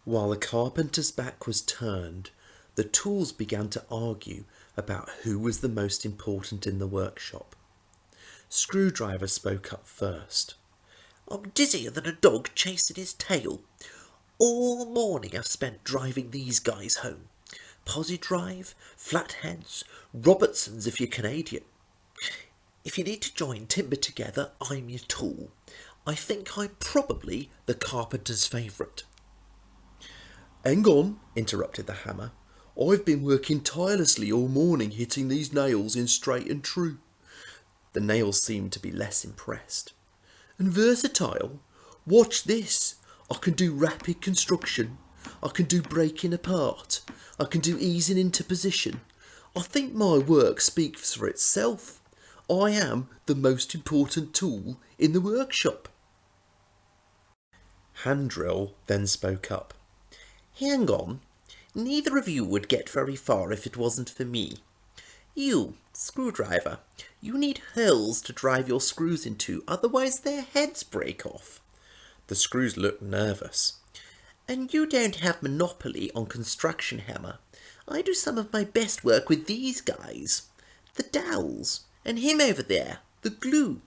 While the carpenter's back was turned, the tools began to argue about who was the most important in the workshop. Screwdriver spoke up first. "I'm dizzier than a dog chasing his tail. All morning I've spent driving these guys home. Posi Drive, Flatheads, Robertsons if you're Canadian. If you need to join timber together, I'm your tool. I think I'm probably the carpenter's favourite." "Hang on," interrupted the hammer. "I've been working tirelessly all morning hitting these nails in straight and true." The nails seemed to be less impressed. "And versatile? Watch this. I can do rapid construction. I can do breaking apart. I can do easing into position. I think my work speaks for itself. I am the most important tool in the workshop." Handrill then spoke up. "Hang on. Neither of you would get very far if it wasn't for me. You, Screwdriver, you need holes to drive your screws into, otherwise their heads break off." The screws looked nervous. "And you don't have monopoly on construction, Hammer. I do some of my best work with these guys. The dowels, and him over there, the glue."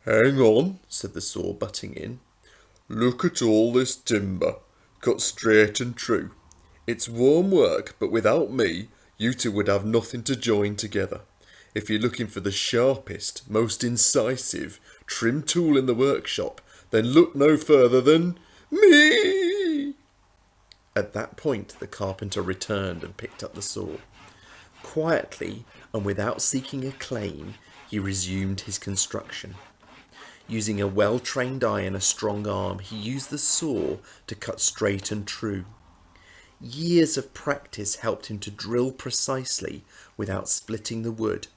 "Hang on," said the saw, butting in. "Look at all this timber, cut straight and true. It's warm work, but without me, you two would have nothing to join together. If you're looking for the sharpest, most incisive, trim tool in the workshop, then look no further than me." At that point, the carpenter returned and picked up the saw. Quietly and without seeking acclaim, he resumed his construction. Using a well-trained eye and a strong arm, he used the saw to cut straight and true. Years of practice helped him to drill precisely without splitting the wood,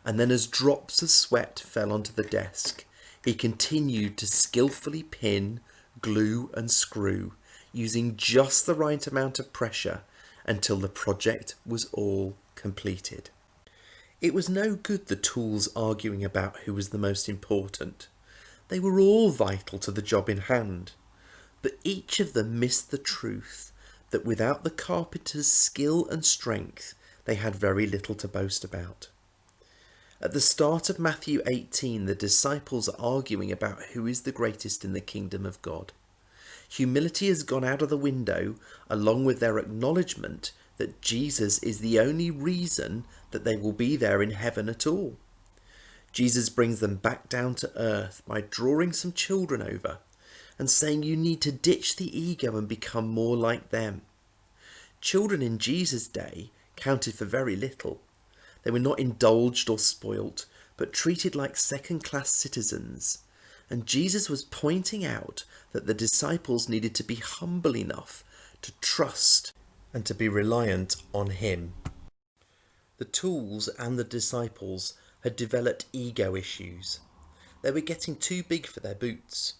and then as drops of sweat fell onto the desk, he continued to skillfully pin, glue and screw, using just the right amount of pressure until the project was all completed. It was no good the tools arguing about who was the most important. They were all vital to the job in hand, but each of them missed the truth that without the carpenter's skill and strength, they had very little to boast about. At the start of Matthew 18, the disciples are arguing about who is the greatest in the kingdom of God. Humility has gone out of the window, along with their acknowledgement that Jesus is the only reason that they will be there in heaven at all. Jesus brings them back down to earth by drawing some children over and saying you need to ditch the ego and become more like them. Children in Jesus' day counted for very little. They were not indulged or spoilt, but treated like second-class citizens. And Jesus was pointing out that the disciples needed to be humble enough to trust and to be reliant on him. The tools and the disciples had developed ego issues. They were getting too big for their boots.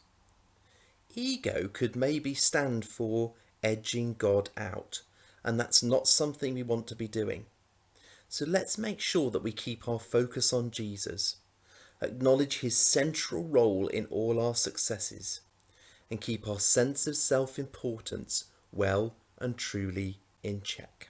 Ego could maybe stand for edging God out, and that's not something we want to be doing. So let's make sure that we keep our focus on Jesus, acknowledge his central role in all our successes, and keep our sense of self-importance well and truly in check.